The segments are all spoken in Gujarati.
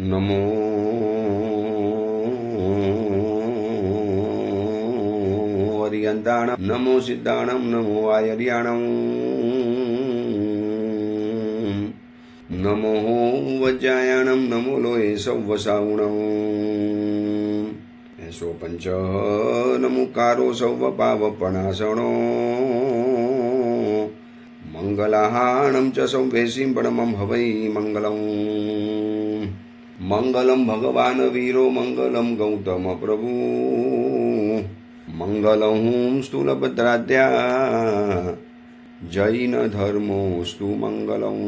નમો હરિયંતાણમ નમો સિદ્ધાણમ નમો આયર્યાણમ નમો વજ્જાયાણમ નમો લોહે સૌવસાવણમ એસો પંચ નમુકારો સૌવ પાવપણાસણો મંગલાહાણમ ચ સૌવેશિંબણમમ હવૈ મંગલમ મંગલમ ભગવાન વીરો મંગલમ ગૌતમ પ્રભુ મંગલમ સ્થૂલભદ્રાદ્યા જૈન ધર્મોસ્તુ મંગલમ.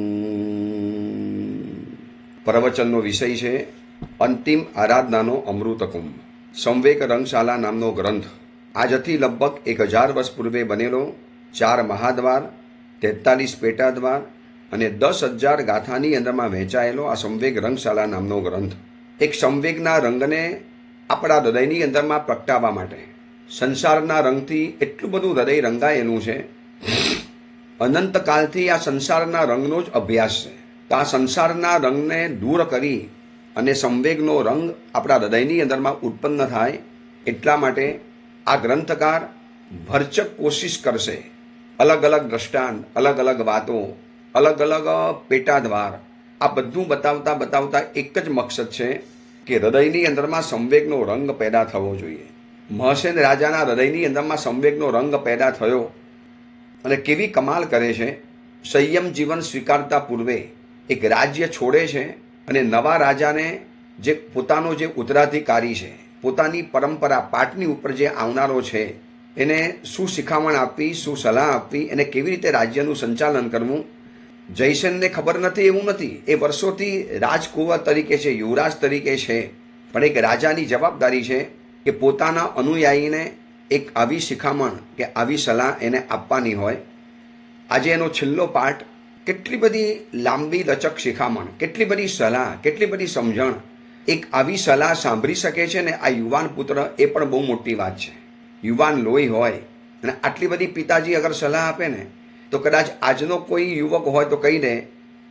પ્રવચનનો વિષય છે અંતિમ આરાધનાનો અમૃતકુંભ. સંવેક રંગશાલા નામનો ગ્રંથ આજથી લગભગ 1000 વર્ષ પૂર્વે બનેલો. 4 મહાદ્વાર, 43 પેટાદ્વાર અને 10,000 ગાથાની અંદરમાં વહેંચાયેલો આ સંવેગ રંગશાલા નામનો ગ્રંથ એક સંવેગના રંગને આપણા હૃદયની અંદરમાં પ્રગટાવવા માટે, સંસારના રંગથી એટલું બધું હૃદય રંગાયેલું છે, અનંતકાલથી આ સંસારના રંગનો જ અભ્યાસ છે. તો આ સંસારના રંગને દૂર કરી અને સંવેગનો રંગ આપણા હૃદયની અંદરમાં ઉત્પન્ન થાય એટલા માટે આ ગ્રંથકાર ભરચક કોશિશ કરશે. અલગ અલગ દ્રષ્ટાંત, અલગ અલગ વાતો, અલગ અલગ પેટાદ્વાર, આ બધું બતાવતા બતાવતા એક જ મકસદ છે કે હૃદયની અંદરમાં સંવેગનો રંગ પેદા થવો જોઈએ. મહસેન રાજાના હૃદયની અંદરમાં સંવેગનો રંગ પેદા થયો અને કેવી કમાલ કરે છે. સંયમ જીવન સ્વીકારતા પૂર્વે એક રાજ્ય છોડે છે અને નવા રાજાને જે પોતાનો જે ઉત્તરાધિકારી છે, પોતાની પરંપરા પાટની ઉપર જે આવનારો છે, એને શું શિખામણ આપવી, શું સલાહ આપવી, એને કેવી રીતે રાજ્યનું સંચાલન કરવું. જયસેનને ખબર નથી એવું નથી, એ વર્ષોથી રાજકુંવર તરીકે છે, યુવરાજ તરીકે છે, પણ એક રાજાની જવાબદારી છે કે પોતાના અનુયાયીને એક આવી શિખામણ કે આવી સલાહ એને આપવાની હોય. આજે એનો છેલ્લો પાઠ, કેટલી બધી લાંબી લચક શિખામણ, કેટલી બધી સલાહ, કેટલી બધી સમજણ એક આવી સલાહ સાંભળી શકે છે ને આ યુવાન પુત્ર, એ પણ બહુ મોટી વાત છે. યુવાન લોહી હોય અને આટલી બધી પિતાજી અગર સલાહ આપે ને તો કદાચ આજનો કોઈ યુવક હોય તો કહી દે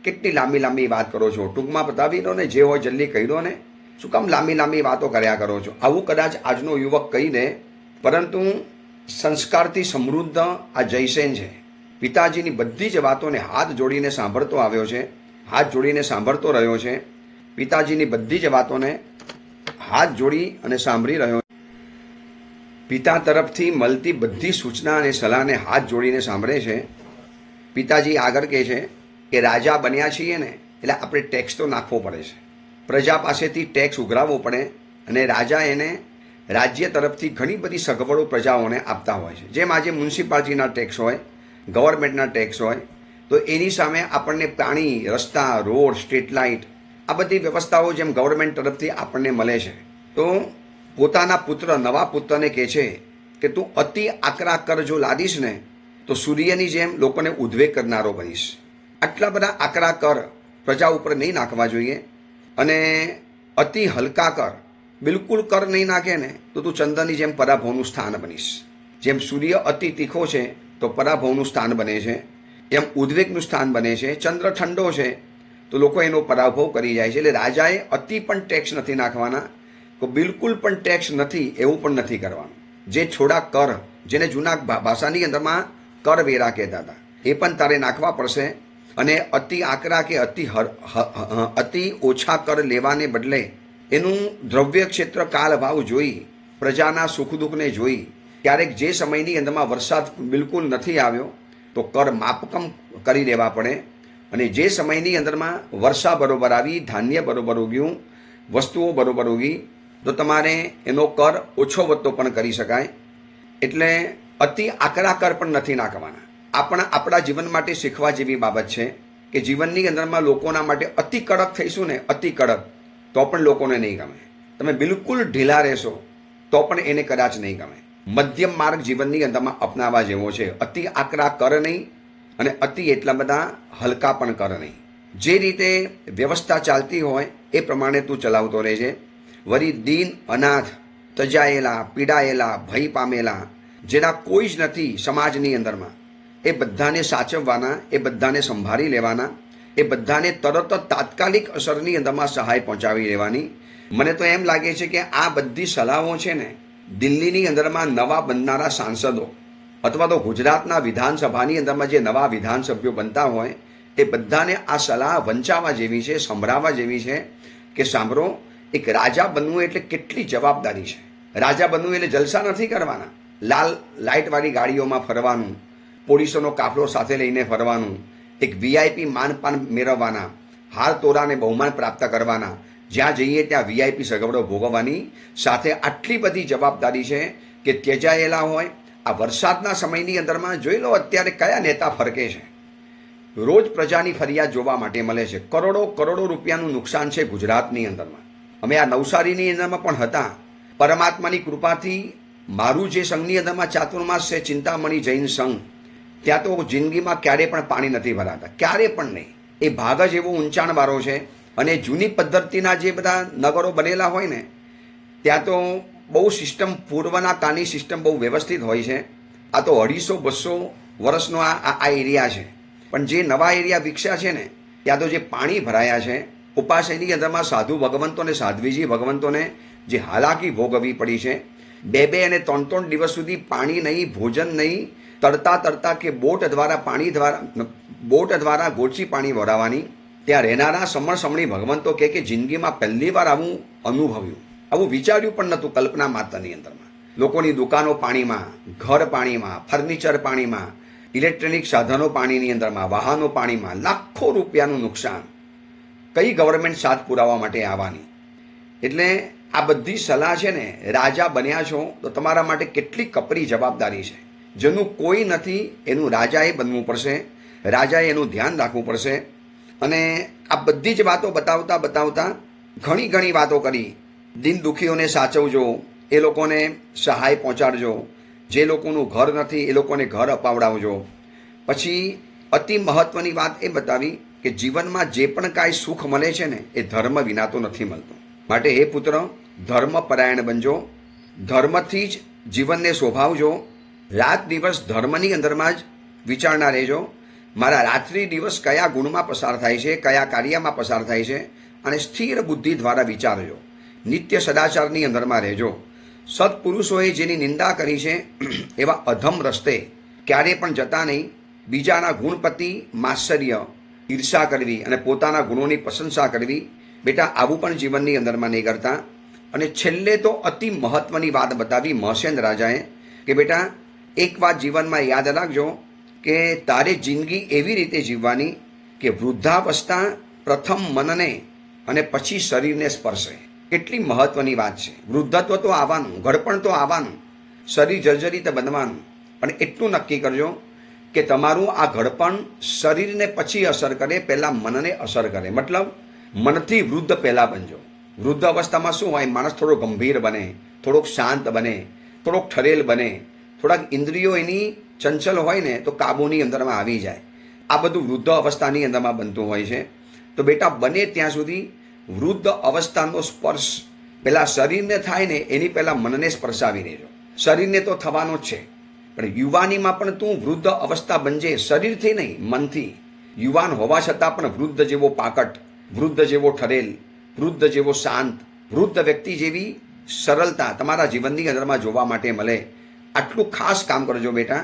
કેટલી લાંબી લાંબી વાત કરો છો, ટૂંકમાં બતાવી દો ને, જે હોય જલ્દી કહી દો ને, શું કામ લાંબી લાંબી વાતો કર્યા કરો છો, આવું કદાચ આજનો યુવક કહી દે. પરંતુ સંસ્કારથી સમૃદ્ધ આ જયસેન છે, પિતાજીની બધી જ વાતોને હાથ જોડીને સાંભળતો આવ્યો છે, હાથ જોડીને સાંભળતો રહ્યો છે. પિતાજીની બધી જ વાતોને હાથ જોડી અને સાંભળી રહ્યો. પિતા તરફથી મળતી બધી સૂચના અને સલાહને હાથ જોડીને સાંભળે છે. પિતાજી આગળ કહે છે કે રાજા બન્યા છીએ ને એટલે આપણે ટેક્સ તો નાખવો પડે છે, પ્રજા પાસેથી ટેક્સ ઉઘરાવવો પડે અને રાજા એને રાજ્ય તરફથી ઘણી બધી સગવડો પ્રજાઓને આપતા હોય છે. જેમ આજે મ્યુનિસિપાલિટીના ટેક્સ હોય, ગવર્મેન્ટના ટેક્સ હોય, તો એની સામે આપણને પાણી, રસ્તા, રોડ, સ્ટ્રીટ લાઇટ, આ બધી વ્યવસ્થાઓ જેમ ગવર્મેન્ટ તરફથી આપણને મળે છે. તો પોતાના પુત્ર, નવા પુત્રને કહે છે કે તું અતિ આકરા કર જો લાદીશ ને તો સૂર્યની જેમ લોકોને ઉદ્વેગ કરનારો બનીશ. આટલા બધા આકરા કર પ્રજા ઉપર નહીં નાખવા જોઈએ અને અતિ હલકા કર, બિલકુલ કર નહીં નાખે ને તો તું ચંદ્રની જેમ પરાભવનું સ્થાન બનીશ. જેમ સૂર્ય અતિ તીખો છે તો પરાભવનું સ્થાન બને છે, એમ ઉદ્વેગનું સ્થાન બને છે. ચંદ્ર ઠંડો છે તો લોકો એનો પરાભવ કરી જાય છે. એટલે રાજાએ અતિ પણ ટેક્સ નથી નાખવાના, તો બિલકુલ પણ ટેક્સ નથી એવું પણ નથી કરવાનું. જે થોડા કર, જેને જૂના ભાષાની અંદરમાં કરવેરા કહેતા હતા, એ પણ તારે નાખવા પડશે. અને અતિ આકરા કે અતિ ઓછા કર લેવાને બદલે એનું દ્રવ્ય ક્ષેત્ર કાળ ભાવ જોઈ, પ્રજાના સુખ દુઃખને જોઈ, ક્યારેક જે સમયની અંદરમાં વરસાદ બિલકુલ નથી આવ્યો તો કર માપકમ કરી દેવા પડે. અને જે સમયની અંદરમાં વર્ષા બરોબર આવી, ધાન્ય બરોબર ઉગ્યું, વસ્તુઓ બરોબર ઉગી, તો તમારે એનો કર ઓછો વધતો પણ કરી શકાય. એટલે અતિ આકરા કર પણ નથી નાખવાના. આપણા જીવન માટે શીખવા જેવી બાબત છે કે જીવનની અંદરમાં લોકોના માટે અતિ કડક થઈશું ને, અતિ કડક, તો પણ લોકોને નહીં ગમે. તમે બિલકુલ ઢીલા રહેશો તો પણ એને કદાચ નહીં ગમે. મધ્યમ માર્ગ જીવનની અંદરમાં અપનાવવા જેવો છે. અતિ આકરા કર નહીં અને અતિ એટલા બધા હલકા પણ કર નહીં. જે રીતે વ્યવસ્થા ચાલતી હોય એ પ્રમાણે તું ચલાવતો રહેજે. વળી દીન, અનાથ, તજાયેલા, પીડાયેલા, ભય પામેલા, જેના કોઈ જ નથી સમાજની અંદરમાં, એ બધાને સાચવવાના, એ બધાને સંભાળી લેવાના. એ બધાને તરત જ તાત્કાલિક અસરની અંદરમાં સહાય પહોંચાવી દેવાની. મને તો એમ લાગે છે કે આ બધી સલાહો છે ને દિલ્હીની અંદરમાં નવા બનનારા સાંસદો અથવા તો ગુજરાતના વિધાનસભાની અંદરમાં જે નવા વિધાનસભ્યો બનતા હોય એ બધાને આ સલાહ વંચાવવા જેવી છે, સંભળાવવા જેવી છે કે સાંભળો, એક રાજા બનવું એટલે કેટલી જવાબદારી છે. રાજા બનવું એટલે જલસા નથી કરવાના, લાલ લાઇટવાળી ગાડીઓમાં ફરવાનું, પોલીસોનો કાફલો સાથે લઈને ફરવાનું, એક વીઆઈપી માનપાન મેળવવાના, હાર તોરાને બહુમાન પ્રાપ્ત કરવાના, જ્યાં જઈએ ત્યાં વીઆઈપી સગવડો ભોગવવાની, સાથે આટલી બધી જવાબદારી છે કે ત્યજાયેલા હોય. આ વરસાદના સમયની અંદરમાં જોઈ લો અત્યારે કયા નેતા ફરકે છે. રોજ પ્રજાની ફરિયાદ જોવા માટે મળે છે. કરોડો કરોડો રૂપિયાનું નુકસાન છે ગુજરાતની અંદરમાં. અમે આ નવસારીની અંદરમાં પણ હતા. પરમાત્માની કૃપાથી મારું જે સંઘની અંદરમાં ચાતુર્માસ છે, ચિંતામણી જૈન સંઘ, ત્યાં તો જિંદગીમાં ક્યારે પણ પાણી નથી ભરાતા, ક્યારે પણ નહીં. એ ભાગ જ એવો ઊંચાણવાળો છે. અને જૂની પદ્ધતિના જે બધા નગરો બનેલા હોય ને ત્યાં તો બહુ સિસ્ટમ, પૂર્વના કાળની સિસ્ટમ બહુ વ્યવસ્થિત હોય છે. આ તો 250-200 વર્ષનો આ એરિયા છે. પણ જે નવા એરિયા વિકસ્યા છે ને ત્યાં તો જે પાણી ભરાયા છે, ઉપાસની અંદરમાં સાધુ ભગવંતોને, સાધ્વીજી ભગવંતોને જે હાલાકી ભોગવવી પડી છે. 2-2 અને 3-3 દિવસ સુધી પાણી નહીં, ભોજન નહીં, તરતા કે બોટ દ્વારા ગોળચી પાણી ભરાવાની. ત્યાં રહેનારા સમણી ભગવંતો કે જિંદગીમાં પહેલી વાર આવું અનુભવ્યું, આવું વિચાર્યું પણ નહોતું કલ્પના માત્રની અંદરમાં. લોકોની દુકાનો પાણીમાં, ઘર પાણીમાં, ફર્નિચર પાણીમાં, ઇલેક્ટ્રોનિક સાધનો પાણીની અંદરમાં, વાહનો પાણીમાં, લાખો રૂપિયાનું નુકસાન. કઈ ગવર્મેન્ટ સાથ પુરાવા માટે આવવાની? એટલે આ બધી સલાહ છે ને, રાજા બન્યા છો તો તમારા માટે કેટલી કપરી જવાબદારી છે. જેનું કોઈ નથી એનું રાજાએ બનવું પડશે, રાજાએ એનું ધ્યાન રાખવું પડશે. અને આ બધી જ વાતો બતાવતા ઘણી વાતો કરી. દિન દુખીઓને સાચવજો, એ લોકોને સહાય પહોંચાડજો, જે લોકોનું ઘર નથી એ લોકોને ઘર અપાવડાવજો. પછી અતિ મહત્વની વાત એ બતાવી કે જીવનમાં જે પણ કાંઈ સુખ મળે છે ને એ ધર્મ વિના તો નથી મળતું. માટે હે પુત્ર, ધર્મપરાયણ બનજો, ધર્મથી જ જીવનને શોભાવજો. રાત દિવસ ધર્મની અંદરમાં જ વિચારણા રહેજો. મારા રાત્રિ દિવસ કયા ગુણમાં પસાર થાય છે, કયા કાર્યમાં પસાર થાય છે, અને સ્થિર બુદ્ધિ દ્વારા વિચારજો. નિત્ય સદાચારની અંદરમાં રહેજો. સત્પુરુષોએ જેની નિંદા કરી છે એવા અધમ રસ્તે ક્યારેય પણ જતા નહીં. બીજાના ગુણપતિ માત્સર્ય, ઈર્ષા કરવી અને પોતાના ગુણોની પ્રશંસા કરવી, બેટા આવું પણ જીવનની અંદરમાં નહીં કરતા. અને છેલ્લે તો અતિ મહત્વની વાત બતાવી મહસેન રાજાએ કે બેટા એક વાત જીવનમાં યાદ રાખજો કે તારે જિંદગી એવી રીતે જીવવાની કે વૃદ્ધાવસ્થા પ્રથમ મનને અને પછી શરીરને સ્પર્શે. કેટલી મહત્વની વાત છે. વૃદ્ધત્વ તો આવવાનું, ઘડપણ તો આવવાનું, શરીર જર્જરિત બનવાનું, પણ એટલું નક્કી કરજો કે તમારું આ ઘડપણ શરીરને પછી અસર કરે, પહેલાં મનને અસર કરે. મતલબ મનથી વૃદ્ધ પહેલાં બનજો. વૃદ્ધ અવસ્થામાં શું હોય, માણસ થોડો ગંભીર બને, થોડોક શાંત બને, થોડોક ઠરેલ બને, થોડાક ઇન્દ્રિયો એની ચંચલ હોય ને તો કાબૂની અંદરમાં આવી જાય. આ બધું વૃદ્ધ અવસ્થાની અંદરમાં બનતું હોય છે. તો બેટા બને ત્યાં સુધી વૃદ્ધ અવસ્થાનો સ્પર્શ પહેલાં શરીરને થાય ને એની પહેલાં મનને સ્પર્શાવી રહેજો. શરીરને તો થવાનો જ છે, પણ યુવાનીમાં પણ તું વૃદ્ધ અવસ્થા બનજે, શરીરથી નહીં મનથી. યુવાન હોવા છતાં પણ વૃદ્ધ જેવો પાકટ, વૃદ્ધ જેવો ઠરેલ, વૃદ્ધ જેવો શાંત, વૃદ્ધ વ્યક્તિ જેવી સરળતા તમારા જીવનની અંદરમાં જોવા માટે મળે. આટલું ખાસ કામ કરજો બેટા,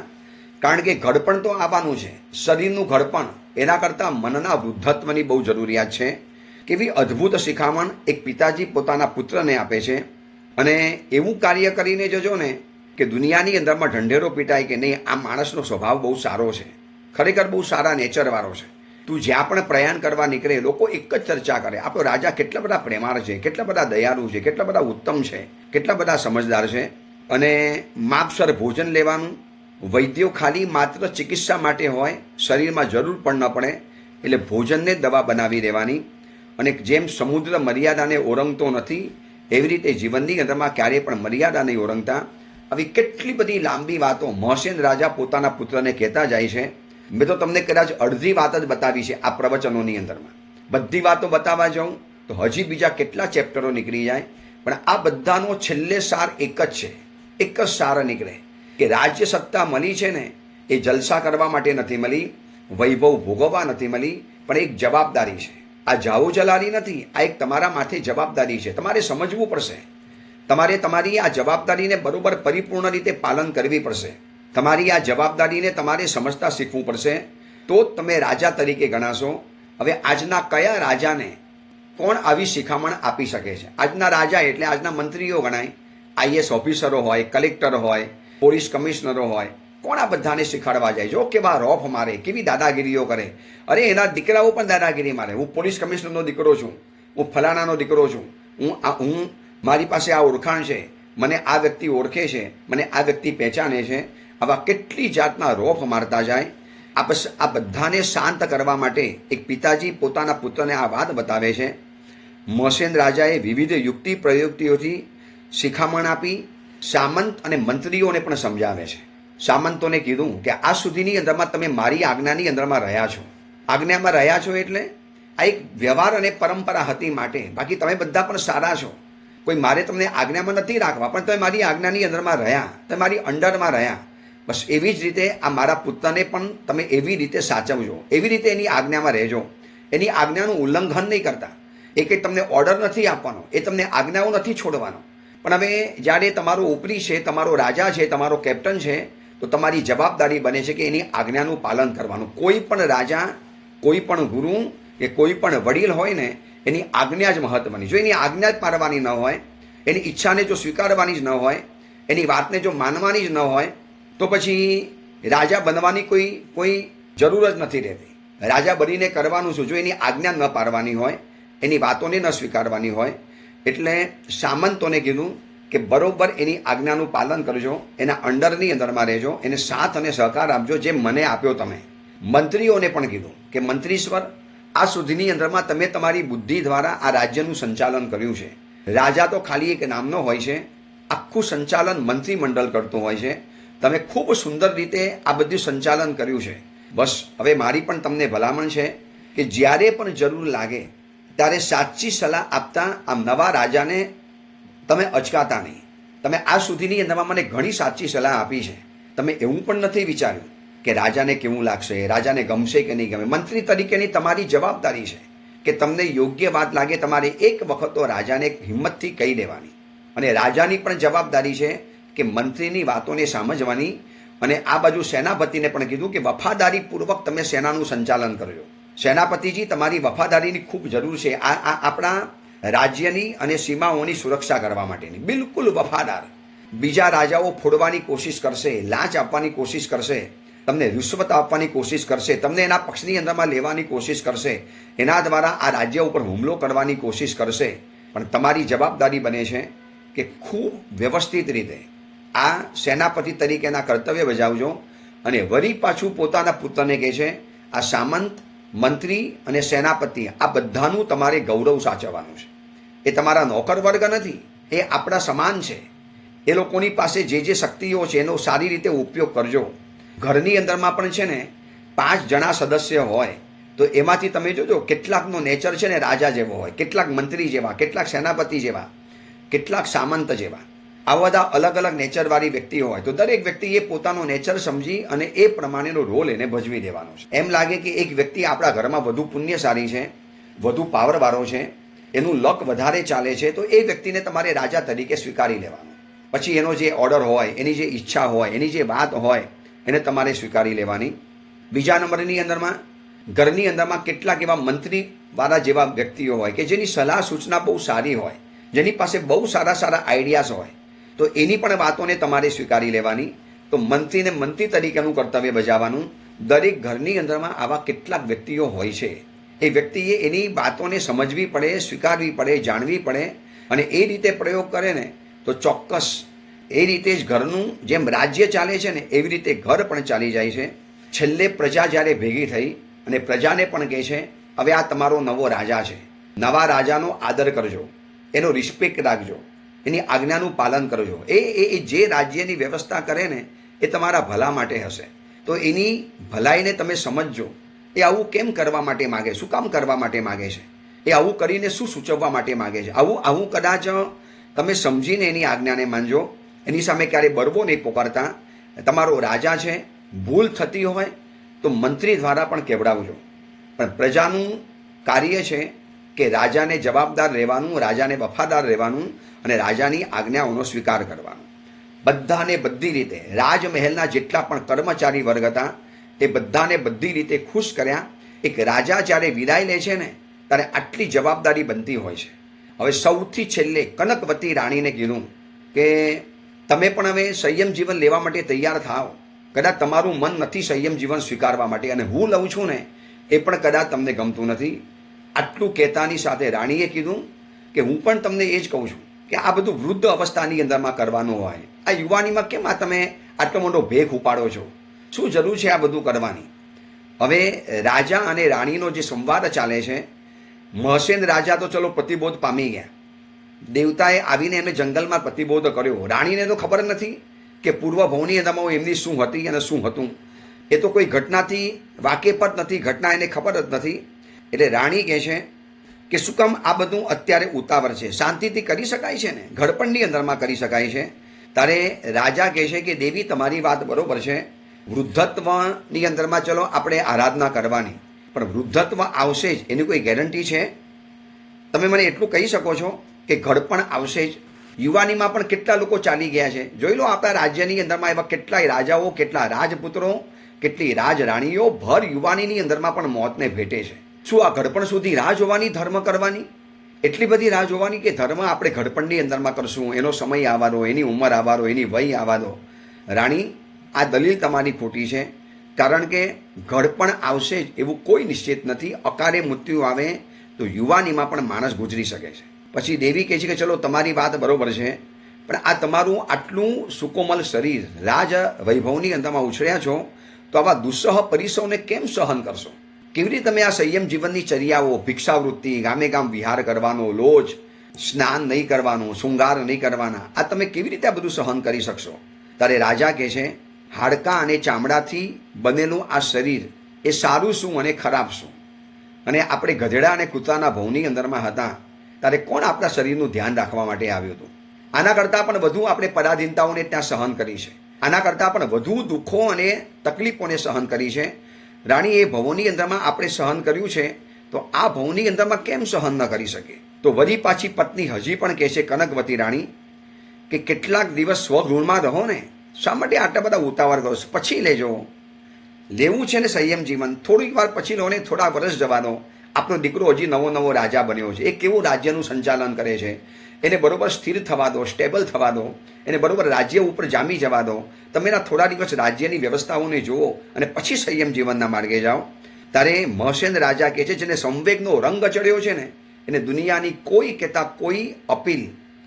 કારણ કે ઘડપણ તો આવવાનું છે. શરીરનું ઘડપણ, એના કરતાં મનના વૃદ્ધત્વની બહુ જરૂરિયાત છે. કેવી અદ્ભુત શિખામણ એક પિતાજી પોતાના પુત્રને આપે છે. અને એવું કાર્ય કરીને જજો ને કે દુનિયાની અંદરમાં ઢંઢેરો પીટાય કે નહીં, આ માણસનો સ્વભાવ બહુ સારો છે, ખરેખર બહુ સારા નેચરવાળો છે. તું જ્યાં પણ પ્રયાણ કરવા નીકળે લોકો એક જ ચર્ચા કરે, આપણો રાજા કેટલા બધા પ્રેમાળ છે, કેટલા બધા દયાળુ છે, કેટલા બધા ઉત્તમ છે, કેટલા બધા સમજદાર છે. અને માપસર ભોજન લેવાનું. વૈદ્યો ખાલી માત્ર ચિકિત્સા માટે હોય, શરીરમાં જરૂર પણ ન પડે એટલે ભોજનને દવા બનાવી દેવાની. અને જેમ સમુદ્ર મર્યાદાને ઓળંગતો નથી એવી રીતે જીવનની અંદરમાં ક્યારેય પણ મર્યાદા નહીં ઓળંગતા. આવી કેટલી બધી લાંબી વાતો મહસેન રાજા પોતાના પુત્રને કહેતા જાય છે. મેં તો તમને કદાચ અડધી વાત જ બતાવી છે આ પ્રવચનોની અંદરમાં. બધી વાતો બતાવવા જાઉં તો હજી બીજા કેટલા ચેપ્ટરો નીકળી જાય. પણ આ બધાનો છેલ્લે સાર એક જ છે, એક જ સાર નીકળે કે રાજ્ય સત્તા મળી છે ને એ જલસા કરવા માટે નથી મળી, વૈભવ ભોગવવા નથી મળી, પણ એક જવાબદારી છે. આ જાઓ જલાલી નથી, આ એક તમારા માથે જવાબદારી છે. તમારે સમજવું પડશે. તમારે તમારી આ જવાબદારીને બરોબર પરિપૂર્ણ રીતે પાલન કરવી પડશે. તમારી આ જવાબદારીને તમારે સમજતા શીખવું પડશે, તો જ તમે રાજા તરીકે ગણાશો. હવે આજના કયા રાજાને કોણ આવી શિખામણ આપી શકે છે? આજના રાજા એટલે આજના મંત્રીઓ ગણાય, આઈએસ ઓફિસરો હોય, કલેક્ટર હોય, પોલીસ કમિશનરો હોય. કોણ આ બધાને શીખવાડવા જાય? જો કેવા રોફ મારે, કેવી દાદાગીરીઓ કરે. અરે એના દીકરાઓ પણ દાદાગીરી મારે. હું પોલીસ કમિશનરનો દીકરો છું, હું ફલાણાનો દીકરો છું, હું મારી પાસે આ ઓળખાણ છે, મને આ વ્યક્તિ ઓળખે છે, મને આ વ્યક્તિ પહેચાને છે. આવા કેટલી જાતના રોફ મારતા જાય. આ બધાને શાંત કરવા માટે એક પિતાજી પોતાના પુત્રને આ વાત બતાવે છે. મસેન રાજાએ વિવિધ યુક્તિ પ્રયુક્તિઓથી શિખામણ આપી સામંત અને મંત્રીઓને પણ સમજાવે છે. સામંતોને કીધું કે આ સુધીની અંદરમાં તમે મારી આજ્ઞાની અંદરમાં રહ્યા છો. આજ્ઞામાં રહ્યા છો એટલે આ એક વ્યવહાર અને પરંપરા હતી માટે. બાકી તમે બધા પણ સારા છો. કોઈ મારે તમને આજ્ઞામાં નથી રાખવા, પણ તમે મારી આજ્ઞાની અંદરમાં રહ્યા, તમે મારી અંડરમાં રહ્યા. બસ એવી જ રીતે આ મારા પુત્રને પણ તમે એવી રીતે સાચવજો, એવી રીતે એની આજ્ઞામાં રહેજો. એની આજ્ઞાનું ઉલ્લંઘન નહીં કરતા. એ કંઈ તમને ઓર્ડર નથી આપવાનો, એ તમને આજ્ઞાઓ નથી છોડવાનો. પણ હવે જ્યારે તમારો ઉપરી છે, તમારો રાજા છે, તમારો કેપ્ટન છે, તો તમારી જવાબદારી બને છે કે એની આજ્ઞાનું પાલન કરવાનું. કોઈ પણ રાજા, કોઈ પણ ગુરુ કે કોઈ પણ વડીલ હોય ને, એની આજ્ઞા જ મહત્વની. જો એની આજ્ઞા જ પાડવાની ન હોય, એની ઈચ્છાને જો સ્વીકારવાની જ ન હોય, એની વાતને જો માનવાની જ ન હોય, તો પછી રાજા બનવાની કોઈ જરૂર જ નથી રહેતી. રાજા બનીને કરવાનું શું? જો એની આજ્ઞા ન પાડવાની હોય, એની વાતોને ન સ્વીકારવાની હોય. એટલે સામંતોને કીધું કે બરોબર એની આજ્ઞાનું પાલન કરજો, એના અંડરની અંદરમાં રહેજો, એને સાથ અને સહકાર આપજો જેમ મને આપ્યો તમે. મંત્રીઓને પણ કીધું કે મંત્રીશ્વર, આ સુધીની અંદરમાં તમે તમારી બુદ્ધિ દ્વારા આ રાજ્યનું સંચાલન કર્યું છે. રાજા તો ખાલી એક નામનો હોય છે, આખું સંચાલન મંત્રીમંડળ કરતું હોય છે. તમે ખૂબ સુંદર રીતે આ બધું સંચાલન કર્યું છે. બસ હવે મારી પણ તમને ભલામણ છે કે જ્યારે પણ જરૂર લાગે ત્યારે સાચી સલાહ આપતા આ નવા રાજાને તમે અચકાતા નહીં. તમે આ સુધીની અંદરમાં મને ઘણી સાચી સલાહ આપી છે. તમે એવું પણ નથી વિચાર્યું કે રાજાને કેવું લાગશે, રાજાને ગમશે કે નહીં ગમે. મંત્રી તરીકેની તમારી જવાબદારી છે કે તમને યોગ્ય વાત લાગે તમારે એક વખત તો રાજાને હિંમતથી કહી દેવાની. અને રાજાની પણ જવાબદારી છે કે મંત્રીની વાતોને સમજવાની. અને આ બાજુ સેનાપતિને પણ કીધું કે વફાદારીપૂર્વક તમે સેનાનું સંચાલન કરજો. સેનાપતિજી, તમારી વફાદારીની ખૂબ જરૂર છે આ આપણા રાજ્યની અને સીમાઓની સુરક્ષા કરવા માટેની. બિલકુલ વફાદાર. બીજા રાજાઓ ફોડવાની કોશિશ કરશે, લાંચ આપવાની કોશિશ કરશે, તમને રિશ્વત આપવાની કોશિશ કરશે, તમને એના પક્ષની અંદરમાં લેવાની કોશિશ કરશે, એના દ્વારા આ રાજ્ય ઉપર હુમલો કરવાની કોશિશ કરશે. પણ તમારી જવાબદારી બને છે કે ખૂબ વ્યવસ્થિત રીતે આ સેનાપતિ તરીકેના કર્તવ્ય બજાવજો. અને વળી પાછું પોતાના પુત્રને કહે છે, આ સામંત, મંત્રી અને સેનાપતિ આ બધાનું તમારે ગૌરવ સાચવવાનું છે. એ તમારા નોકર વર્ગ નથી, એ આપણા સમાન છે. એ લોકોની પાસે જે શક્તિઓ છે એનો સારી રીતે ઉપયોગ કરજો. ઘરની અંદરમાં પણ છે ને 5 જણા સદસ્ય હોય તો એમાંથી તમે જોજો કેટલાકનો નેચર છે ને રાજા જેવો હોય, કેટલાક મંત્રી જેવા, કેટલાક સેનાપતિ જેવા, કેટલાક સામંત જેવા. આવા બધા અલગ અલગ નેચરવાળી વ્યક્તિ હોય તો દરેક વ્યક્તિએ પોતાનો નેચર સમજી અને એ પ્રમાણેનો રોલ એને ભજવી દેવાનો છે. એમ લાગે કે એક વ્યક્તિ આપણા ઘરમાં વધુ પુણ્યશાળી છે, વધુ પાવરવાળો છે, એનું લક વધારે ચાલે છે, તો એ વ્યક્તિને તમારે રાજા તરીકે સ્વીકારી લેવાનો. પછી એનો જે ઓર્ડર હોય, એની જે ઈચ્છા હોય, એની જે વાત હોય, એને તમારે સ્વીકારી લેવાની. બીજા નંબરની અંદરમાં ઘરની અંદરમાં કેટલાક એવા મંત્રીવાળા જેવા વ્યક્તિઓ હોય કે જેની સલાહ સૂચના બહુ સારી હોય, જેની પાસે બહુ સારા આઈડિયાઝ હોય, તો એની પણ વાતોને તમારે સ્વીકારી લેવાની. તો મંત્રીને મંત્રી તરીકેનું કર્તવ્ય બજાવવાનું. દરેક ઘરની અંદરમાં આવા કેટલાક વ્યક્તિઓ હોય છે. એ વ્યક્તિએ એની વાતોને સમજવી પડે, સ્વીકારવી પડે, જાણવી પડે. અને એ રીતે પ્રયોગ કરે ને તો ચોક્કસ એ રીતે જ ઘરનું જેમ રાજ્ય ચાલે છે ને એવી રીતે ઘર પણ ચાલી જાય છે. છેલ્લે પ્રજા જ્યારે ભેગી થઈ અને પ્રજાને પણ કહે છે, હવે આ તમારો નવો રાજા છે, નવા રાજાનો આદર કરજો, એનો રિસ્પેક્ટ રાખજો, એની આજ્ઞાનું પાલન કરજો. એ જે રાજ્યની વ્યવસ્થા કરે ને એ તમારા ભલા માટે હશે. તો એની ભલાઈને તમે સમજજો. એ આવું કેમ કરવા માટે માગે, શું કામ કરવા માટે માગે છે, એ આવું કરીને શું સૂચવવા માટે માગે છે. આવું કદાચ તમે સમજીને એની આજ્ઞાને માનજો. એની સામે ક્યારે બળવો નહીં પોકારતા. તમારો રાજા છે, ભૂલ થતી હોય તો મંત્રી દ્વારા પણ કહેવડાવજો. પણ પ્રજાનું કાર્ય છે કે રાજાને જવાબદાર રહેવાનું, રાજાને વફાદાર રહેવાનું અને રાજાની આજ્ઞાઓનો સ્વીકાર કરવાનો. બધાને બધી રીતે રાજમહેલના જેટલા પણ કર્મચારી વર્ગ હતા એ બધાને બધી રીતે ખુશ કર્યા. એક રાજા જ્યારે વિદાય લે છે ને ત્યારે આટલી જવાબદારી બનતી હોય છે. હવે સૌથી છેલ્લે કનકવતી રાણીને કીધું કે તમે પણ હવે સંયમ જીવન લેવા માટે તૈયાર થાઓ. કદાચ તમારું મન નથી સંયમ જીવન સ્વીકારવા માટે અને હું લઉં છું ને એ પણ કદાચ તમને ગમતું નથી. આટલું કહેતાની સાથે રાણીએ કીધું કે હું પણ તમને એ જ કહું છું કે આ બધું વૃદ્ધ અવસ્થાની અંદરમાં કરવાનું હોય. આ યુવાનીમાં કેમ આ તમે આટલો મોટો ભેખ ઉપાડો છો? શું જરૂર છે આ બધું કરવાની? હવે રાજા અને રાણીનો જે સંવાદ ચાલે છે, મહસેન રાજા તો ચલો પ્રતિબોધ પામી ગયા. દેવતાએ આવીને એમને જંગલમાં પ્રતિબોધ કર્યો. રાણીને તો ખબર નથી કે પૂર્વ ભવની અંદરમાં એમની શું હતી અને શું હતું. એ તો કોઈ ઘટનાથી વાકેફ જ નથી, ઘટના એને ખબર જ નથી. એટલે રાણી કહે છે કે શું કામ આ બધું અત્યારે ઉતાવળ છે? શાંતિથી કરી શકાય છે ને, ઘડપણની અંદરમાં કરી શકાય છે. ત્યારે રાજા કહે છે કે દેવી તમારી વાત બરોબર છે, વૃદ્ધત્વની અંદરમાં ચલો આપણે આરાધના કરવાની, પણ વૃદ્ધત્વ આવશે જ એની કોઈ ગેરંટી છે? તમે મને એટલું કહી શકો છો કે ઘડપણ આવશે જ? યુવાનીમાં પણ કેટલા લોકો ચાલી ગયા છે. જોઈ લો આપણા રાજ્યની અંદરમાં એવા કેટલાય રાજાઓ, કેટલા રાજપુત્રો, કેટલી રાજરાણીઓ ભર યુવાનીની અંદરમાં પણ મોતને ભેટે છે. શું આ ઘડપણ સુધી રાહ જોવાની, ધર્મ કરવાની? એટલી બધી રાહ જોવાની કે ધર્મ આપણે ઘડપણની અંદરમાં કરશું, એનો સમય આવવા દો, એની ઉંમર આવવા દો, એની વય આવવા દો. રાણી, આ દલીલ તમારી ખોટી છે. કારણ કે ઘડપણ આવશે જ એવું કોઈ નિશ્ચિત નથી. અકાળે મૃત્યુ આવે તો યુવાનીમાં પણ માણસ ગુજરી શકે છે. પછી દેવી કહે છે કે ચલો તમારી વાત બરોબર છે, પણ આ તમારું આટલું સુકોમલ શરીર રાજ વૈભવની અંદરમાં ઉછળ્યા છો તો આવા દુસ્સહ પરિસરને કેમ સહન કરશો? કેવી રીતે તમે આ સંયમ જીવનની ચર્યાઓ, ભિક્ષાવૃત્તિ, ગામે ગામ વિહાર કરવાનો, લોજ, સ્નાન નહીં કરવાનું, શૃંગાર નહીં કરવાના, આ તમે કેવી રીતે આ બધું સહન કરી શકશો? ત્યારે રાજા કહે છે હાડકાં અને ચામડાથી બનેલું આ શરીર એ સારું શું અને ખરાબ શું? અને આપણે ગધેડા અને કૂતરાના ભવની અંદરમાં હતા ત્યારે કોણ આપણા શરીરનું ધ્યાન રાખવા માટે આવ્યું હતું? આના કરતાં પણ વધુ આપણે પરાધીનતાઓને ત્યાં સહન કરી છે. આના કરતાં પણ વધુ દુઃખો અને તકલીફોને સહન કરી છે. રાણી, એ ભવોની અંદરમાં આપણે સહન કર્યું છે તો આ ભવની અંદરમાં કેમ સહન ન કરી શકે? તો વળી પાછી પત્ની હજી પણ કહે છે કનકવતી રાણી કે કેટલાક દિવસ સ્વગૃહમાં રહો ને, શા માટે આટલા બધા ઉતાવળ કરો છો? પછી લેજો. લેવું છે ને સંયમ જીવન, થોડીક વાર પછી લો ને, થોડા વર્ષ જવા દો. આપણો દીકરો હજી નવો નવો રાજા બન્યો છે, એ કેવું રાજ્યનું સંચાલન કરે છે, એને બરોબર સ્થિર થવા દો, સ્ટેબલ થવા દો, એને બરોબર રાજ્ય ઉપર જામી જવા દો. તમે એના થોડા દિવસ રાજ્યની વ્યવસ્થાઓને જુઓ અને પછી સંયમ જીવનના માર્ગે જાઓ. ત્યારે મહસેન રાજા કહે છે જેને સંવેગનો રંગ ચડ્યો છે ને એને દુનિયાની કોઈ કહેતા કોઈ અપીલ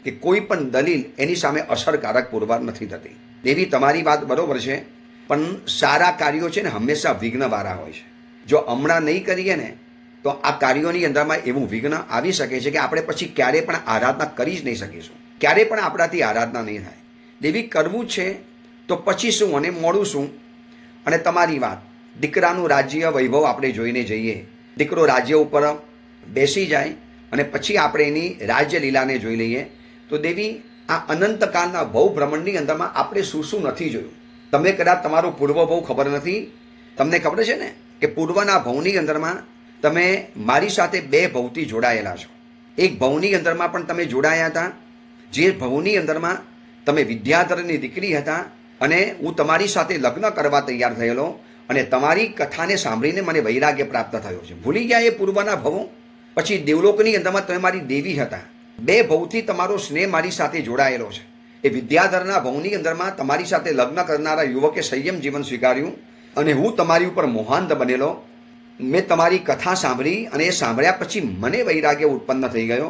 કે કોઈ પણ દલીલ એની સામે અસરકારક પુરવાર નથી થતી. દેવી તમારી વાત બરોબર છે, પણ સારા કાર્યો છે ને હંમેશા વિઘ્નવાળા હોય છે. જો હમણાં નહીં કરીએ ને તો આ કાર્યોની અંદરમાં એવું વિઘ્ન આવી શકે છે કે આપણે પછી ક્યારેય પણ આરાધના કરી જ નહીં શકીશું, ક્યારેય પણ આપણાથી આરાધના નહીં થાય. દેવી કરવું છે તો પછી શું અને મોડું શું? અને તમારી વાત, દીકરાનું રાજ્ય વૈભવ આપણે જોઈને જઈએ, દીકરો રાજ્ય ઉપર બેસી જાય અને પછી આપણે એની રાજ્ય લીલાને જોઈ લઈએ તો દેવી આ અનંતકાળના ભવ ભ્રમણની અંદરમાં આપણે શું શું નથી જોયું. તમે કદાચ તમારો પૂર્વ ભવ ખબર નથી. તમને ખબર છે ને કે પૂર્વના ભવની અંદરમાં તમે મારી સાથે બે ભવથી જોડાયેલા છો. એક ભવની અંદરમાં પણ તમે જોડાયા હતા, જે ભવની અંદરમાં તમે વિદ્યાધરની દીકરી હતા અને હું તમારી સાથે લગ્ન કરવા તૈયાર થયેલો અને તમારી કથાને સાંભળીને મને વૈરાગ્ય પ્રાપ્ત થયો છે. ભૂલી ગયા એ પૂર્વના ભવો? પછી દેવલોકની અંદરમાં તમે મારી દેવી હતા. બે ભવથી તમારો સ્નેહ મારી સાથે જોડાયેલો છે. એ વિદ્યાધરના ભવની અંદરમાં તમારી સાથે લગ્ન કરનારા યુવકે સંયમ જીવન સ્વીકાર્યું અને હું તમારી ઉપર મોહાંત બનેલો. મેં તમારી કથા સાંભળી અને એ સાંભળ્યા પછી મને વૈરાગ્ય ઉત્પન્ન થઈ ગયો.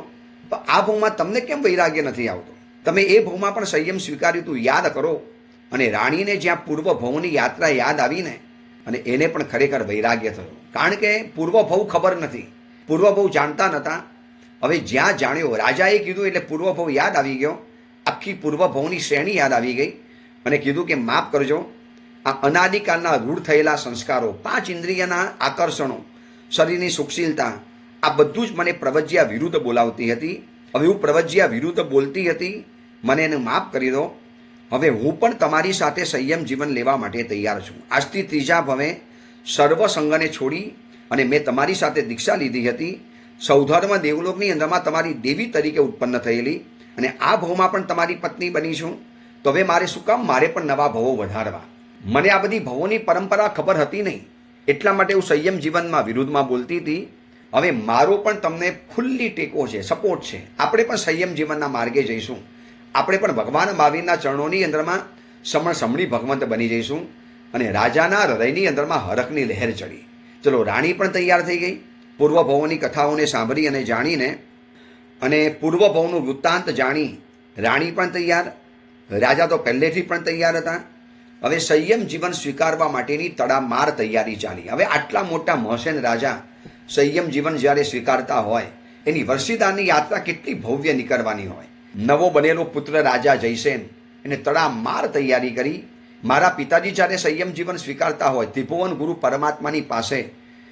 તો આ ભવમાં તમને કેમ વૈરાગ્ય નથી આવતો? તમે એ ભવમાં પણ સંયમ સ્વીકાર્યું તું, યાદ કરો. અને રાણીને જ્યાં પૂર્વ ભવની યાત્રા યાદ આવીને અને એને પણ ખરેખર વૈરાગ્ય થયું, કારણ કે પૂર્વ ભવ ખબર નથી, પૂર્વ ભવ જાણતા નહોતા. હવે જ્યાં જાણ્યો, રાજાએ કીધું એટલે પૂર્વ ભવ યાદ આવી ગયો. આખી પૂર્વ ભવની શ્રેણી યાદ આવી ગઈ અને કીધું કે માફ કરજો, આ અનાદિકાળના રૂઢ થયેલા સંસ્કારો, 5 ઇન્દ્રિયના આકર્ષણો, શરીરની સુખશીલતા, આ બધું જ મને પ્રવજ્યા વિરુદ્ધ બોલાવતી હતી. હવે હું પ્રવજ્યા વિરુદ્ધ બોલતી હતી, મને એને માફ કરી દો. હવે હું પણ તમારી સાથે સંયમ જીવન લેવા માટે તૈયાર છું. આજથી ત્રીજા ભવે સર્વ સંગને છોડી અને મેં તમારી સાથે દીક્ષા લીધી હતી, સૌધર્મ દેવલોકની અંદરમાં તમારી દેવી તરીકે ઉત્પન્ન થયેલી, અને આ ભવમાં પણ તમારી પત્ની બની છું. તો હવે મારે શું કામ મારે પણ નવા ભવો વધારવા? મને આ બધી ભવોની પરંપરા ખબર હતી નહીં, એટલા માટે હું સંયમ જીવનમાં વિરુદ્ધમાં બોલતી હતી. હવે મારો પણ તમને ખુલ્લી ટેકો છે, સપોર્ટ છે. આપણે પણ સંયમ જીવનના માર્ગે જઈશું. આપણે પણ ભગવાન મહાવીરના ચરણોની અંદરમાં સમણી ભગવંત બની જઈશું. અને રાજાના હૃદયની અંદરમાં હરખની લહેર ચડી. ચલો, રાણી પણ તૈયાર થઈ ગઈ. પૂર્વભવોની કથાઓને સાંભળી અને જાણીને, અને પૂર્વભવનું વૃત્તાંત જાણી રાણી પણ તૈયાર, રાજા તો પહેલેથી પણ તૈયાર હતા. હવે સંયમ જીવન સ્વીકારવા માટેની તડામાર તૈયારી ચાલી. હવે આટલા મોટા મહસેન રાજા સંયમ જીવન જ્યારે સ્વીકારતા હોય, એની વર્ષીદારની યાત્રા કેટલી ભવ્ય નીકળવાની હોય. નવો બનેલો પુત્ર રાજા જયસેન એને તડામાર તૈયારી કરી. મારા પિતાજી જ્યારે સંયમ જીવન સ્વીકારતા હોય ત્રિભુવન ગુરુ પરમાત્માની પાસે,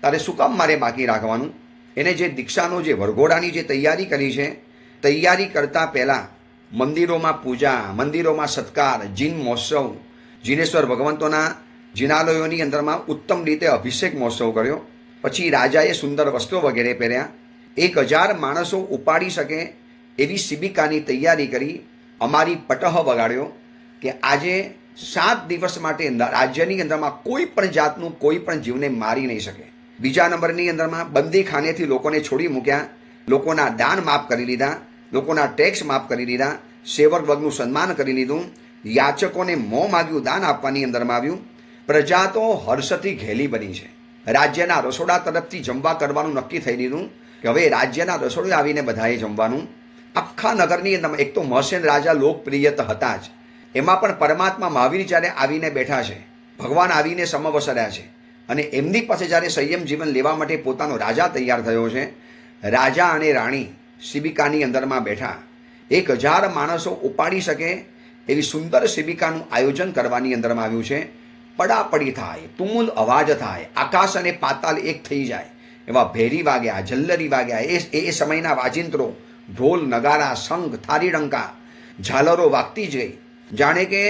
તારે શું કામ મારે બાકી રાખવાનું? એને જે દીક્ષાનો જે વરઘોડાની જે તૈયારી કરી છે, તૈયારી કરતાં પહેલાં મંદિરોમાં પૂજા, મંદિરોમાં સત્કાર, જીન મહોત્સવ, જીનેશ્વર ભગવંતોના જીનાલયોની અંદરમાં ઉત્તમ રીતે અભિષેક મહોત્સવ કર્યો. પછી રાજાએ સુંદર વસ્ત્રો વગેરે પહેર્યા. 1000 માણસો ઉપાડી શકે એવી શિબિકાની તૈયારી કરી. અમારી પટહ વગાડ્યો કે આજે 7 દિવસ માટે રાજ્યની અંદરમાં કોઈ પણ જાતનું કોઈ પણ જીવને મારી નહીં શકે. બીજા નંબરની અંદરમાં બંદીખાનેથી લોકોને છોડી મૂક્યા, લોકોના દાન માફ કરી લીધા, લોકોના ટેક્સ માફ કરી લીધા, સેવક વર્ગનું સન્માન કરી લીધું, યાચકોને મોં માગ્યું દાન આપવાની અંદરમાં આવ્યું. પ્રજા તો હર્ષથી ઘેલી બની છે. રાજ્યના રસોડા તરફથી જમવા કરવાનું નક્કી થઈ દીધું કે હવે રાજ્યના રસોડે આવીને બધાએ જમવાનું. આખા નગરની અંદર એક તો મહસેન રાજા લોકપ્રિય હતા જ, એમાં પણ પરમાત્મા મહાવીર જ્યારે આવીને બેઠા છે, ભગવાન આવીને સમવસર્યા છે, અને એમની પાસે જ્યારે સંયમ જીવન લેવા માટે પોતાનો રાજા તૈયાર થયો છે, રાજા અને રાણી શિબિકાની અંદરમાં બેઠા. 1000 માણસો ઉપાડી શકે એવી સુંદર શિબિકાનું આયોજન કરવાની અંદરમાં આવ્યું છે. પડાપડી થાય, તુમુલ અવાજ થાય, આકાશ અને પાતાલ એક થઈ જાય એવા ભેરી વાગ્યા, જલ્લરી વાગ્યા. એ સમયના વાજિંત્રો, ઢોલ, નગારા, શંખ, થારીડંકા, ઝાલરો વાગતી જ ગઈ. જાણે કે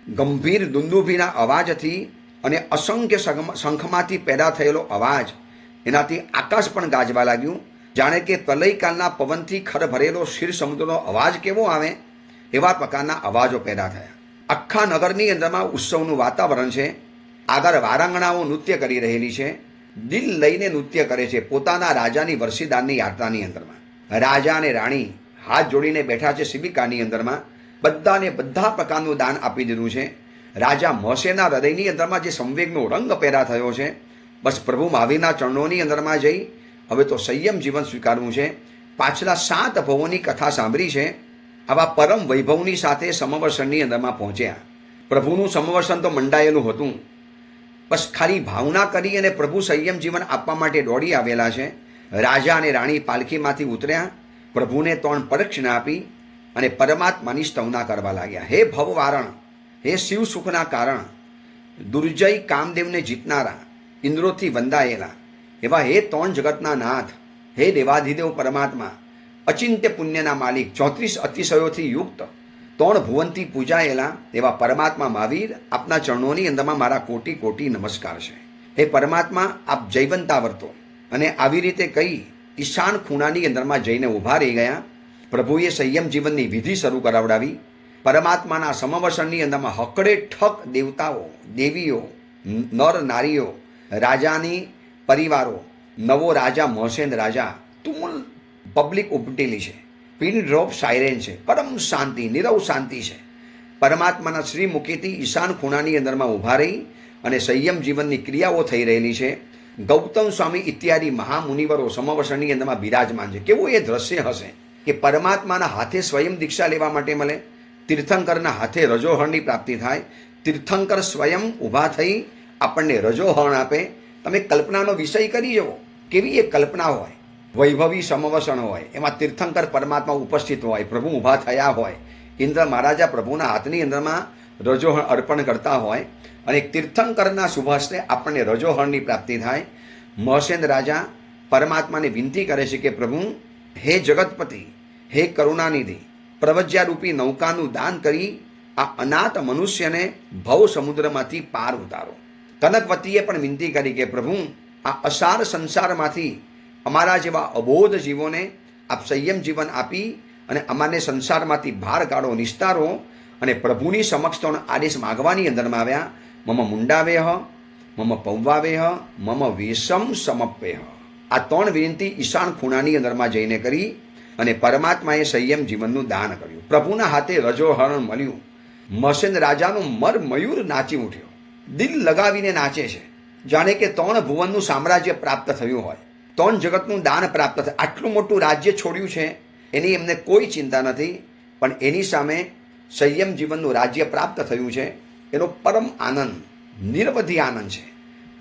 ગંભીર દુંદુભીના અવાજથી અને અસંખ્ય શંખમાંથી પેદા થયેલો અવાજ, એનાથી આકાશ પણ ગાજવા લાગ્યું. જાણે કે પ્રલયકાલના પવનથી ખરભરેલો ક્ષીર સમુદ્રનો અવાજ કેવો આવે એવા પ્રકારના અવાજો પેદા થયા. આખા નગરની અંદરમાં ઉત્સવનું વાતાવરણ છે. આગળ વારાંગણાઓ નૃત્ય કરી રહેલી છે, દિલ લઈને નૃત્ય કરે છે પોતાના રાજાની વર્ષીદાનની યાત્રાની અંદરમાં. રાજા અને રાણી હાથ જોડીને બેઠા છે શિબિકાની અંદરમાં. બધાને બધા પ્રકારનું દાન આપી દીધું છે. રાજા મહસેનના હૃદયની અંદરમાં જે સંવેગનો રંગ પેદા થયો છે, બસ પ્રભુ મહાવીરના ચરણોની અંદરમાં જઈ હવે તો સંયમ જીવન સ્વીકારવું છે. પાછલા 7 ભવોની કથા સાંભળી છે. આવા પરમ વૈભવની સાથે સમવર્ષણની અંદરમાં પહોંચ્યા. પ્રભુનું સમવર્ષણ તો મંડાયેલું હતું, બસ ખાલી ભાવના કરી અને પ્રભુ સંયમ જીવન આપવા માટે દોડી આવેલા છે. રાજા અને રાણી પાલખીમાંથી ઉતર્યા, પ્રભુને 3 પ્રદક્ષિણા આપી અને પરમાત્માની સ્તવના કરવા લાગ્યા. હે ભવવારણ, હે શિવ સુખના કારણ, દુર્જય કામદેવને જીતનારા, ઇન્દ્રોથી વંદાયેલા એવા હે 3 જગતના નાથ, હે દેવાધિદેવ પરમાત્મા, અચિંત્ય પુણ્યના માલિક, 34 અતિશયોથી યુક્ત, 3 ભુવનથી પૂજાયેલા એવા પરમાત્મા મહાવીર, આપના ચરણોની અંદરમાં મારા કોટી કોટી નમસ્કાર છે. હે પરમાત્મા, આપ જયવંતા વર્તો. અને આવી રીતે કહી ઈશાન ખૂણાની અંદરમાં જઈને ઊભા રહી ગયા. પ્રભુએ સંયમ જીવનની વિધિ શરૂ કરાવડાવી. પરમાત્માના સમવર્ષણની અંદરમાં હકડે ઠક દેવતાઓ, દેવીઓ, નર નારીઓ, રાજાની પરિવારો, નવો રાજા મહસેન રાજા, તુમુલ પબ્લિક ઉપટેલી છે. પિન ડ્રોપ સાયરેન છે. પરમ શાંતિ, નીરવ શાંતિ છે. પરમાત્માના શ્રીમુખીથી ઈશાન ખૂણાની અંદરમાં ઊભા રહી અને સંયમ જીવનની ક્રિયાઓ થઈ રહેલી છે. ગૌતમ સ્વામી ઇત્યાદિ મહામુનિવરો સમવર્ષણની અંદરમાં બિરાજમાન છે. કેવું એ દ્રશ્ય હશે કે પરમાત્માના હાથે સ્વયં દીક્ષા લેવા માટે મળે, તીર્થંકરના હાથે રજોહળની પ્રાપ્તિ થાય, તીર્થંકર સ્વયં ઊભા થઈ આપણને રજોહણ આપે. તમે કલ્પનાનો વિષય કરી જવો, કેવી એ કલ્પના હોય. વૈભવી સમવર્ષણ હોય, એમાં તીર્થંકર પરમાત્મા ઉપસ્થિત હોય, પ્રભુ ઊભા થયા હોય, ઇન્દ્ર મહારાજા પ્રભુના હાથની અંદરમાં રજોહણ અર્પણ કરતા હોય, અને તીર્થંકરના શુભ હસ્તે આપણને રજોહળની પ્રાપ્તિ થાય. મહસેન રાજા પરમાત્માને વિનંતી કરે છે કે પ્રભુ, હે જગતપતિ, હે કરુણાનિધિ, પ્રવજ્યારૂપી નૌકાનું દાન કરી આ અનાથ મનુષ્યને ભવ સમુદ્રમાંથી પાર ઉતારો. કનકવતીએ પણ વિનંતી કરી કે પ્રભુ, આ અસાર સંસારમાંથી અમારા જેવા અબોધ જીવોને આપ સંયમ જીવન આપી અને અમાને સંસારમાંથી બહાર કાઢો, નિસ્તારો અને પ્રભુની સમક્ષ ત્રણ આદેશ માગવાની અંદરમાં આવ્યા. મમ મુંડાવેહ, મમ પૌવાવેહ, મમ વેશમ સમપ્વેહ. આ ત્રણ વિનંતી ઈશાન ખૂણાની અંદરમાં જઈને કરી અને પરમાત્માએ સંયમ જીવનનું દાન કર્યું. પ્રભુના હાથે રજોહરણ મળ્યું. મસેન રાજાનો મર મયુર નાચી ઉઠ્યો, દિલ લગાવીને નાચે છે, જાણે કે ત્રણ ભુવનનું સામ્રાજ્ય પ્રાપ્ત થયું હોય, ત્રણ જગતનું દાન પ્રાપ્ત થયું. આટલું મોટું રાજ્ય છોડ્યું છે એની એમને કોઈ ચિંતા નથી, પણ એની સામે સંયમ જીવનનું રાજ્ય પ્રાપ્ત થયું છે એનો પરમ આનંદ, નિરવધિ આનંદ છે.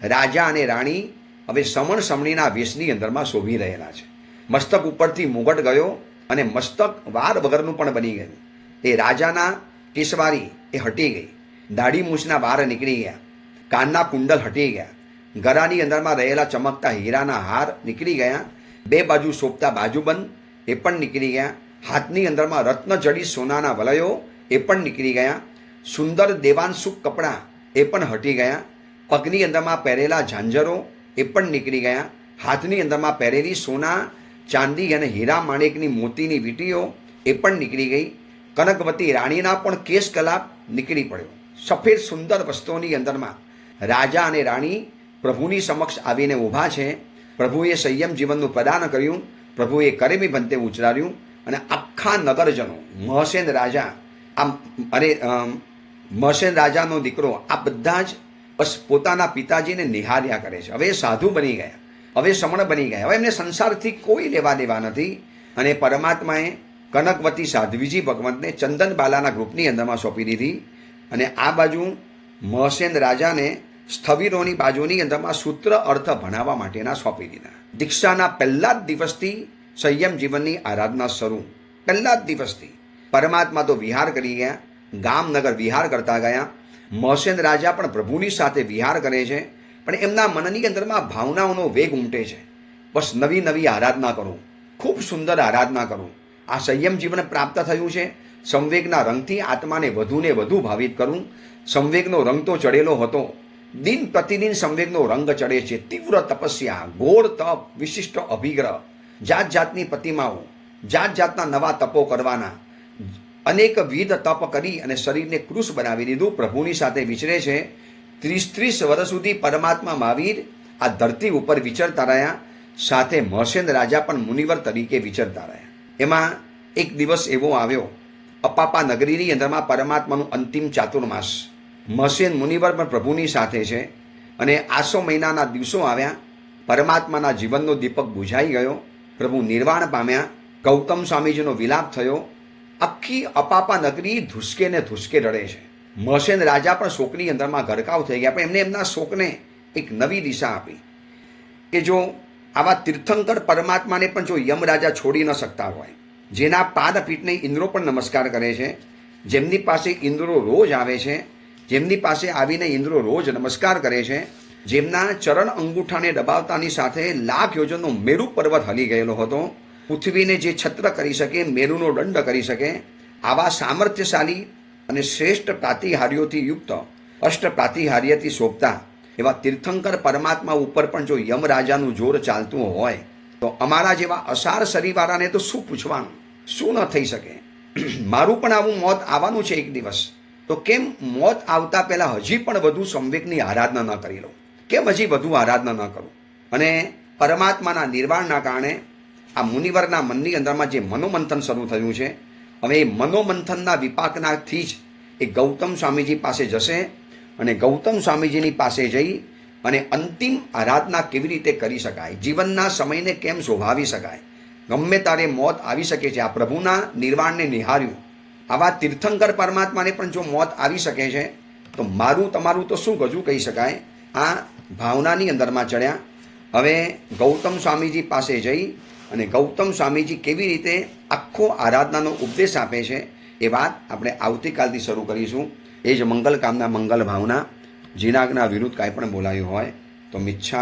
રાજા અને રાણી હવે સમણ સમણીના વેશની અંદરમાં શોભી રહેલા છે. મસ્તક ઉપરથી મુગટ ગયો અને મસ્તક વાર વગરનું પણ બની ગયું. એ રાજાના કેસવારી એ હટી ગઈ, દાઢી મૂછના વાળ નીકળી ગયા, કાનના કુંડલ હટી ગયા, ગળાની અંદરમાં રહેલા ચમકતા હીરાના હાર નીકળી ગયા, બે બાજુ શોભતા બાજુબંધ એ પણ નીકળી ગયા, હાથની અંદરમાં રત્નજડિત સોનાના વલયો એ પણ નીકળી ગયા, સુંદર દેવાંશુક કપડાં એ પણ હટી ગયા, પગની અંદરમાં પહેરેલા ઝાંઝરો એ પણ નીકળી ગયા, હાથની અંદરમાં પહેરેલી સોના ચાંદી અને હીરા માણેકની મોતીની વીંટીઓ એ પણ નીકળી ગઈ. કનકવતી રાણીના પણ કેશ કલાપ નીકળી પડ્યો. સફેદ સુંદર વસ્તુઓની અંદરમાં રાજા અને રાણી પ્રભુની સમક્ષ આવીને ઊભા છે. પ્રભુએ સંયમ જીવનનું પ્રદાન કર્યું, પ્રભુએ કરેમી બંતે ઉચ્ચાર્યું અને આખા નગરજનો મહસેન રાજા અને મહસેન રાજાનો દીકરો આ બધા જ બસ પોતાના પિતાજીને નિહાળ્યા કરે છે. હવે સાધુ બની ગયા, હવે સમણ બની ગયા, હવે એમને સંસારથી કોઈ લેવા દેવા નથી. અને પરમાત્માએ કનકવતી સાધ્વીજી ભગવંતને ચંદનબાલાના ગ્રુપની અંદરમાં સોંપી દીધી અને આ બાજુ મહસેન રાજાને સ્થવિરોની બાજુની અંદરમાં સૂત્ર અર્થ ભણાવવા માટેના સોંપી દીધા. દીક્ષાના પહેલા જ દિવસથી સંયમ જીવનની આરાધના શરૂ. પહેલા જ દિવસથી પરમાત્મા તો વિહાર કરી ગયા, ગામનગર વિહાર કરતા ગયા. મહસેન રાજા પણ પ્રભુની સાથે વિહાર કરે છે, પણ એમના મનની અંદરમાં ભાવનાઓનો વેગ ઉમટે છે. બસ નવી નવી આરાધના કરું, ખૂબ સુંદર આરાધના કરું. આ સંયમ જીવન પ્રાપ્ત થયું છે. સંવેગના રંગથી આત્માને વધુને વધુ ભાવિત કરું. સંવેગનો રંગ તો ચડેલો હતો, દિન પ્રતિદિન સંવેગનો રંગ ચડે છે. તીવ્ર તપસ્યા, ઘોર તપ, વિશિષ્ટ અભિગ્રહ, જાત જાતની પ્રતિમાઓ, જાત જાતના નવા તપો કરવાના, અનેકવિધ તપ કરી અને શરીરને કૃશ બનાવી દીધું. પ્રભુની સાથે વિચરે છે. 30 વર્ષ સુધી પરમાત્મા મહાવીર આ ધરતી ઉપર વિચરતા રહ્યા, સાથે મહસેન રાજા પણ મુનિવર તરીકે વિચરતા રહ્યા. એમાં એક દિવસ એવો આવ્યો, અપાપા નગરીની અંદરમાં પરમાત્માનું અંતિમ ચાતુર્માસ. મહસેન મુનિવર પણ પ્રભુની સાથે છે અને આસો મહિનાના દિવસો આવ્યા. પરમાત્માના જીવનનો દીપક બુઝાઈ ગયો, પ્રભુ નિર્વાણ પામ્યા. ગૌતમ સ્વામીજીનો વિલાપ થયો. આખી અપાપા નગરી ધુસકે ને ધુસકે રડે છે. મહસેન રાજા પણ શોકની અંદરમાં ગરકાવ થઈ ગયા, પણ એમને એમના શોકને એક નવી દિશા આપી કે જો આવા તીર્થંકર પરમાત્માને પણ જો યમરાજા છોડી ન શકતા હોય, જેના પાદપીઠને ઇન્દ્રો પણ નમસ્કાર કરે છે, જેમની પાસે ઇન્દ્રો રોજ આવે છે, જેમની પાસે આવીને ઇન્દ્રો રોજ નમસ્કાર કરે છે, જેમના ચરણ અંગૂઠાને દબાવતાની સાથે લાખ યોજનનો મેરુ પર્વત હલી ગયેલો હતો, પૃથ્વીને જે છત્ર કરી શકે, મેરુનો દંડ કરી શકે, આવા સામર્થ્યશાળી અને શ્રેષ્ઠ પ્રાતિહાર્યોથી યુક્ત, અષ્ટ પ્રાતિહાર્યથી શોભતા એવા તીર્થંકર પરમાત્મા ઉપર પણ જો યમરાજાનું જોર ચાલતું હોય તો અમારા જેવા અસાર શરીરવાળાને તો શું પૂછવાનું, શું ન થઈ શકે. મારું પણ આવું મોત આવવાનું છે એક દિવસ, તો કેમ મોત આવતા પહેલાં હજી પણ વધુ સંવેગની આરાધના ન કરી લઉં? કેમ હજી વધુ આરાધના ન કરું? અને પરમાત્માના નિર્વાણના કારણે આ મુનિવરના મનની અંદરમાં જે મનોમંથન શરૂ થયું છે, હવે એ મનોમંથનના વિપાકનાથી જ એ ગૌતમ સ્વામીજી પાસે જશે અને ગૌતમ સ્વામીજીની પાસે જઈ અને અંતિમ આરાધના કેવી રીતે કરી શકાય, જીવનના સમયને કેમ શોભાવી શકાય. ગમે તારે મોત આવી શકે છે. આ પ્રભુના નિર્વાણને નિહાળ્યું આવા તીર્થંકર પરમાત્માને પણ જો મોત આવી શકે છે તો મારું તમારું તો શું ગજું કહી શકાય. આ ભાવનાની અંદરમાં ચડ્યા. હવે ગૌતમ સ્વામીજી પાસે જઈ અને ગૌતમ સ્વામીજી કેવી રીતે આખો આરાધનાનો ઉપદેશ આપે છે એ વાત આપણે આવતીકાલથી શરૂ કરીશું. એ જ મંગલ કામના મંગલ ભાવના. જીનાગના વિરુદ્ધ કાંઈ પણ બોલાયું હોય તો મિચ્છા